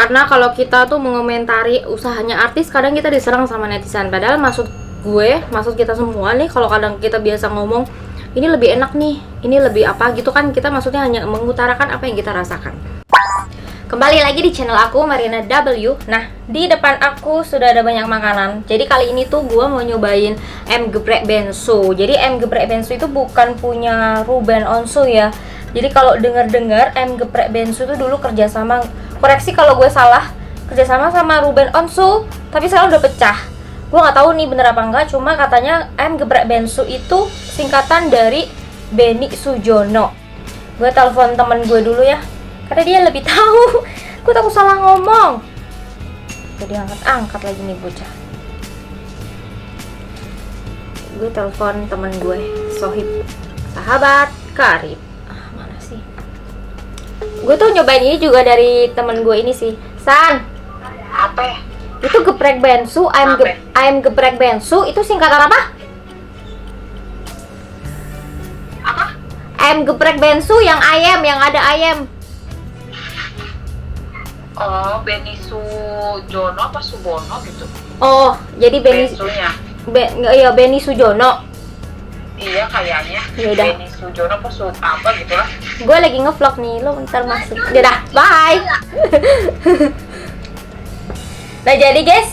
Karena kalau kita tuh mengomentari usahanya artis, kadang kita diserang sama netizen. Padahal maksud kita semua nih, kalau kadang kita biasa ngomong ini lebih enak nih, ini lebih apa gitu kan, kita maksudnya hanya mengutarakan apa yang kita rasakan. Kembali lagi di channel aku, Marina W. Nah, di depan aku sudah ada banyak makanan. Jadi kali ini tuh gue mau nyobain M Geprek Bensu. Jadi M Geprek Bensu itu bukan punya Ruben Onsu ya. Jadi kalau dengar-dengar M Geprek Bensu itu dulu kerjasama, koreksi kalau gue salah, kerjasama sama Ruben Onsu, tapi sekarang udah pecah. Gue nggak tahu nih bener apa enggak, cuma katanya M Geprek Bensu itu singkatan dari Benny Sujono. Gue telepon temen gue dulu ya, karena dia lebih tahu. Gue takut salah ngomong. Jadi angkat lagi nih bocah. Gue telepon temen gue, Sohib, sahabat karib. Mana sih? Gue tuh nyobain ini juga dari temen gue ini sih. San, Apa? itu geprek bensu, ayam geprek bensu itu singkatan apa? Apa? Ayam geprek bensu yang ayam, yang ada ayam. Oh, Benny Sujono apa Subono gitu? Oh, jadi Bensunya. iya Benny Sujono. Iya kayaknya. Yaudah. Benny Sujono apa apa gitu lah. Gue lagi ngevlog nih, lo bentar masuk. Dadah, bye. Nah jadi guys,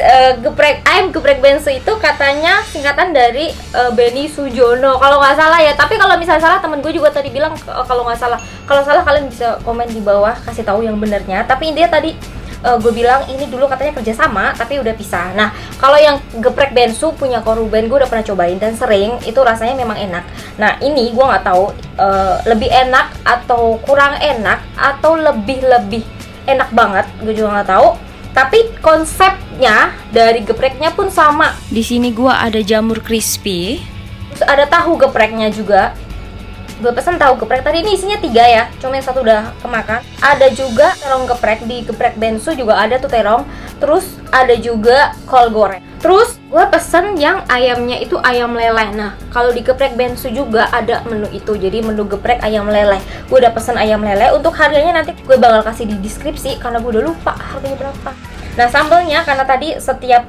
ayam geprek bensu itu katanya singkatan dari Benny Sujono kalau nggak salah ya. Tapi kalau misalnya salah, temen gue juga tadi bilang kalau nggak salah. Kalau salah kalian bisa komen di bawah kasih tahu yang benernya. Tapi dia tadi gue bilang ini dulu katanya kerjasama tapi udah pisah. Nah kalau yang geprek bensu punya Koruben gue udah pernah cobain dan sering, itu rasanya memang enak. Nah ini gue nggak tahu lebih enak atau kurang enak atau lebih enak banget, gue juga nggak tahu. Tapi konsepnya dari gepreknya pun sama. Di sini gua ada jamur crispy, terus ada tahu gepreknya juga. Gue pesen tahu geprek, tadi ini isinya 3 ya, cuma yang 1 udah kemakan. Ada juga terong geprek, di geprek bensu juga ada tuh terong. Terus ada juga kol goreng. Terus gue pesen yang ayamnya itu ayam leleh. Nah kalau di geprek bensu juga ada menu itu, jadi menu geprek ayam leleh. Gue udah pesen ayam leleh. Untuk harganya nanti gue bakal kasih di deskripsi karena gue udah lupa harganya berapa. Nah sambelnya, karena tadi setiap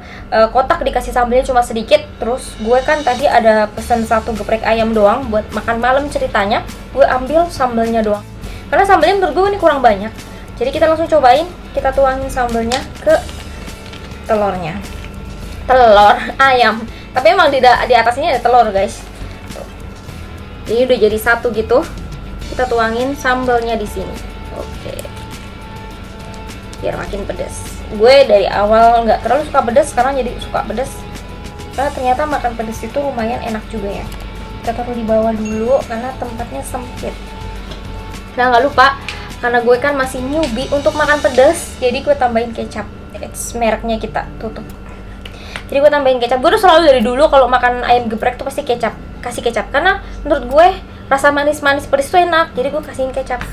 kotak dikasih sambelnya cuma sedikit. Terus gue kan tadi ada pesen 1 geprek ayam doang buat makan malam ceritanya. Gue ambil sambelnya doang karena sambelnya menurut gue ini kurang banyak. Jadi kita langsung cobain, kita tuangin sambelnya ke telurnya. Telur ayam, tapi emang di atas ini ada telur guys. Tuh. Jadi udah jadi 1 gitu. Kita tuangin sambelnya di sini. Oke. Biar makin pedas. Gue dari awal nggak terlalu suka pedas, sekarang jadi suka pedas. Karena ternyata makan pedas itu lumayan enak juga ya. Kita taruh di bawah dulu karena tempatnya sempit. Nah nggak lupa, karena gue kan masih newbie untuk makan pedas, jadi gue tambahin kecap. It's mereknya kita tutup. Jadi gue tambahin kecap. Gue udah selalu dari dulu kalau makan ayam geprek tuh pasti kecap, kasih kecap. Karena menurut gue rasa manis-manis pedas tuh enak, jadi gue kasihin kecap.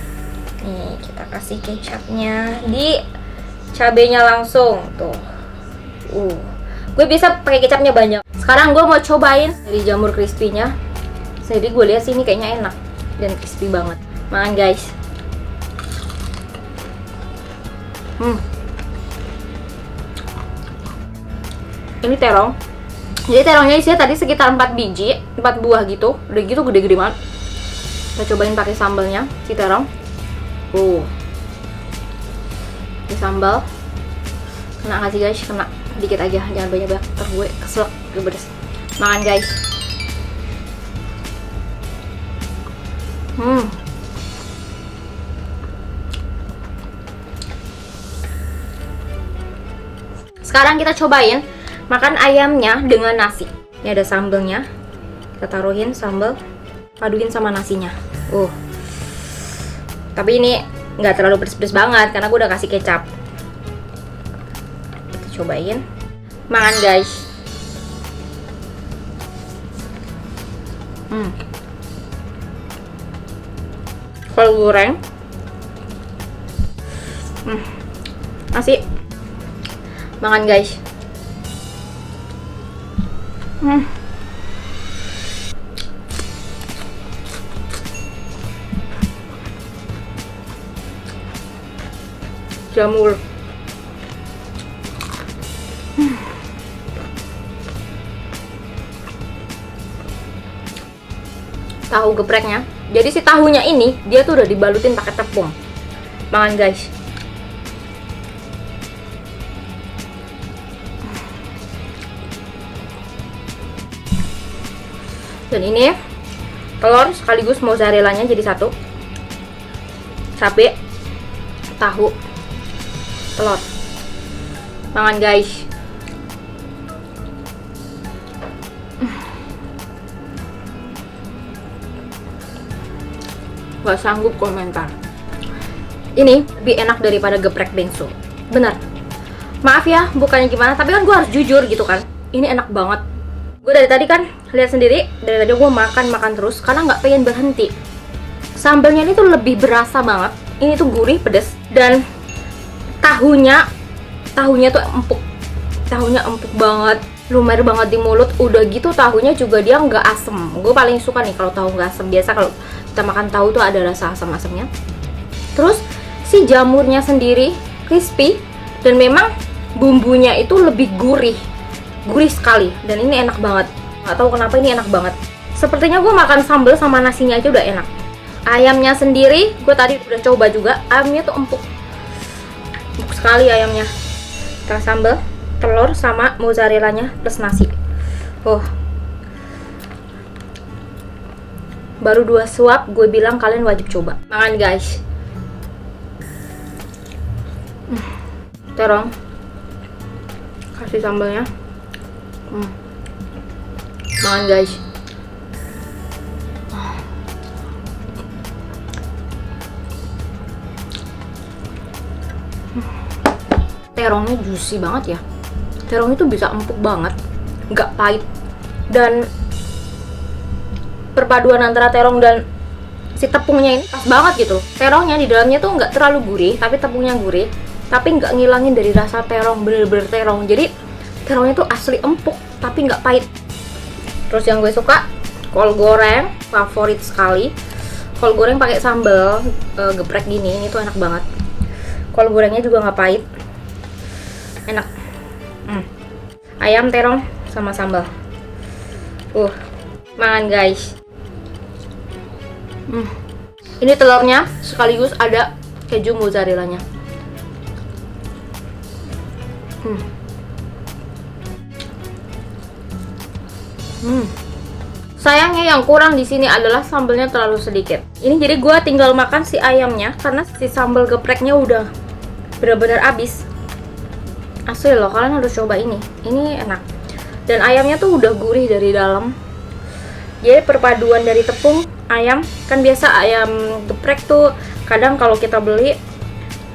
Nih kita kasih kecapnya di cabenya langsung tuh. Gue bisa pakai kecapnya banyak. Sekarang gue mau cobain dari jamur crispy-nya. Jadi gue lihat sini kayaknya enak dan crispy banget. Makan guys. Ini terong. Jadi terongnya isinya tadi sekitar 4 biji, 4 buah gitu. Udah gitu gede-gede banget. Kita cobain pakai sambalnya si terong. Ini sambal. Kena nggak sih guys? Kena dikit aja, jangan banyak-banyak. Ntar gue keselak, gue pedes. Makan guys. Sekarang kita cobain makan ayamnya dengan nasi. Ini ada sambelnya. Kita taruhin sambel, paduin sama nasinya. Tapi ini nggak terlalu pedes-pedes banget karena gue udah kasih kecap. Kita cobain. Makan guys. Kol goreng. Nasi. Makan guys. Jamur tahu gepreknya. Jadi si tahunya ini dia tuh udah dibalutin pakai tepung. Makan guys. Dan ini telur sekaligus mozzarellanya jadi satu. Cabe, tahu, telur. Makan guys. Gak sanggup komentar. Ini lebih enak daripada geprek bensu. Bener. Maaf ya, bukannya gimana, tapi kan gue harus jujur gitu kan. Ini enak banget. Gue dari tadi kan lihat sendiri, dari tadi gue makan terus karena nggak pengen berhenti. Sambalnya ini tuh lebih berasa banget. Ini tuh gurih, pedes, dan tahunya tuh empuk. Tahunya empuk banget, lumer banget di mulut. Udah gitu tahunya juga dia nggak asem. Gue paling suka nih kalau tahu nggak asem. Biasa kalau kita makan tahu tuh ada rasa asam-asamnya. Terus si jamurnya sendiri crispy dan memang bumbunya itu lebih gurih sekali, dan ini enak banget. Nggak tahu kenapa ini enak banget. Sepertinya gue makan sambal sama nasinya aja udah enak. Ayamnya sendiri gue tadi udah coba juga, ayamnya tuh empuk sekali ayamnya. Kita sambal, telur sama mozzarellanya plus nasi. Baru 2 suap gue bilang kalian wajib coba. Makan guys. Terong, kasih sambalnya. Makan guys. Terongnya juicy banget ya. Terong itu bisa empuk banget, nggak pahit, dan perpaduan antara terong dan si tepungnya ini pas banget gitu. Terongnya di dalamnya tuh nggak terlalu gurih, tapi tepungnya gurih, tapi nggak ngilangin dari rasa terong, bener-bener terong. Jadi terongnya tuh asli empuk tapi nggak pahit. Terus yang gue suka kol goreng, favorit sekali. Kol goreng pakai sambal geprek gini, ini tuh enak banget. Kol gorengnya juga nggak pahit, enak. Ayam, terong sama sambal. Makan guys. Ini telurnya sekaligus ada keju mozzarellanya. Sayangnya yang kurang di sini adalah sambalnya terlalu sedikit. Ini jadi gue tinggal makan si ayamnya karena si sambal gepreknya udah benar-benar habis. Asli loh, kalian harus coba ini. Ini enak. Dan ayamnya tuh udah gurih dari dalam. Jadi perpaduan dari tepung, ayam, kan biasa ayam geprek tuh kadang kalau kita beli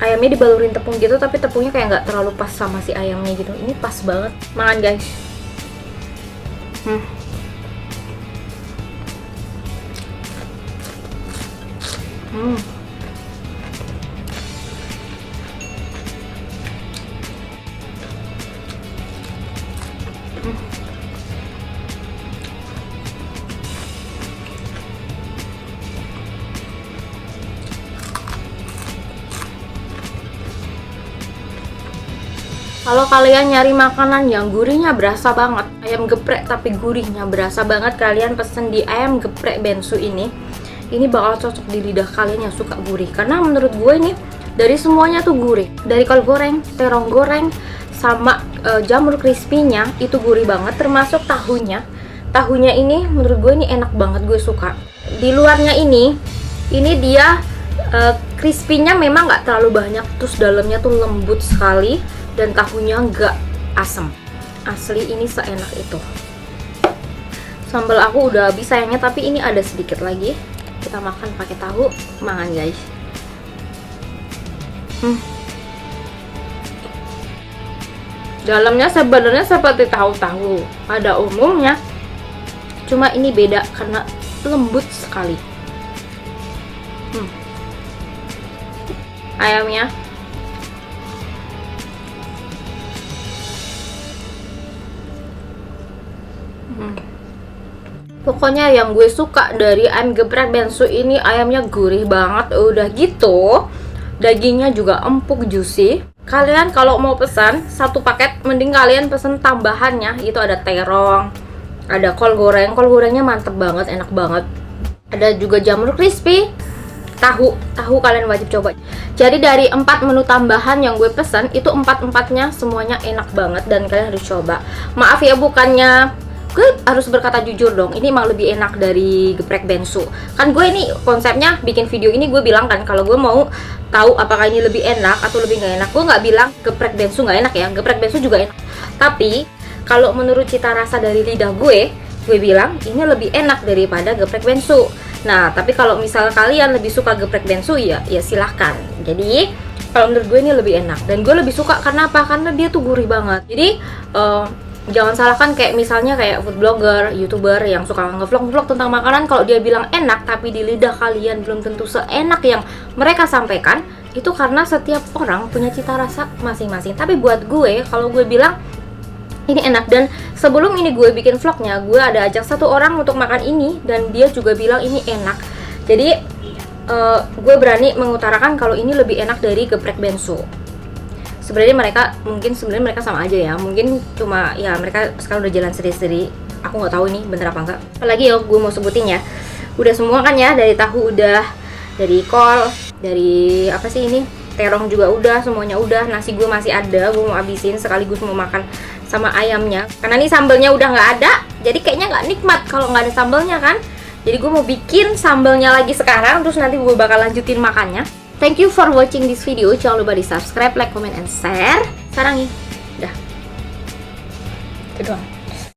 ayamnya dibalurin tepung gitu, tapi tepungnya kayak nggak terlalu pas sama si ayamnya gitu. Ini pas banget. Makan guys. Kalau kalian nyari makanan yang gurihnya berasa banget, ayam geprek tapi gurihnya berasa banget, kalian pesen di ayam geprek bensu ini. Ini bakal cocok di lidah kalian yang suka gurih. Karena menurut gue ini dari semuanya tuh gurih. Dari kol goreng, terong goreng, sama jamur crispy-nya itu gurih banget. Termasuk tahunya. Tahunya ini menurut gue ini enak banget, gue suka. Di luarnya ini dia crispy-nya memang nggak terlalu banyak. Terus dalamnya tuh lembut sekali. Dan tahunya nggak asam. Asli ini seenak itu. Sambal aku udah habis sayangnya, tapi ini ada sedikit lagi. Kita makan pakai tahu. Makan guys. Dalamnya sebenarnya seperti tahu-tahu pada umumnya, cuma ini beda karena lembut sekali. Ayamnya pokoknya yang gue suka dari ayam geprek bensu ini, ayamnya gurih banget. Udah gitu dagingnya juga empuk, juicy. Kalian kalau mau pesan satu paket, mending kalian pesen tambahannya. Itu ada terong, ada kol goreng. Kol gorengnya mantep banget, enak banget. ada juga jamur crispy, tahu kalian wajib coba. Jadi dari 4 menu tambahan yang gue pesen itu 4-4-nya semuanya enak banget dan kalian harus coba. Maaf ya, bukannya gue harus berkata jujur dong, ini emang lebih enak dari geprek bensu. Kan gue ini konsepnya bikin video ini gue bilang kan kalau gue mau tahu apakah ini lebih enak atau lebih nggak enak. Gue nggak bilang geprek bensu nggak enak ya, geprek bensu juga enak. Tapi kalau menurut cita rasa dari lidah gue bilang ini lebih enak daripada geprek bensu. Nah, tapi kalau misal kalian lebih suka geprek bensu ya silahkan. Jadi kalau menurut gue ini lebih enak dan gue lebih suka karena apa? Karena dia tuh gurih banget. Jadi jangan salahkan kayak misalnya kayak food blogger, youtuber yang suka ngevlog tentang makanan, kalau dia bilang enak tapi di lidah kalian belum tentu seenak yang mereka sampaikan. Itu karena setiap orang punya cita rasa masing-masing. Tapi buat gue, kalau gue bilang ini enak, dan sebelum ini gue bikin vlognya, gue ada ajak satu orang untuk makan ini dan dia juga bilang ini enak. Jadi gue berani mengutarakan kalau ini lebih enak dari geprek bensu. Sebenarnya mereka sama aja ya, mungkin cuma ya mereka sekarang udah jalan sendiri-sendiri. Aku nggak tahu ini bener apa enggak. Apalagi ya gue mau sebutin ya, udah semua kan ya, dari tahu udah, dari kol, dari apa sih ini, terong juga udah, semuanya udah. Nasi gue masih ada, gue mau habisin sekaligus mau makan sama ayamnya. Karena nih sambelnya udah nggak ada, jadi kayaknya nggak nikmat kalau nggak ada sambelnya kan. Jadi gue mau bikin sambelnya lagi sekarang, terus nanti gue bakal lanjutin makannya. Thank you for watching this video. Jangan lupa di subscribe, like, comment, and share. Sekarang nih, udah. Itu doang.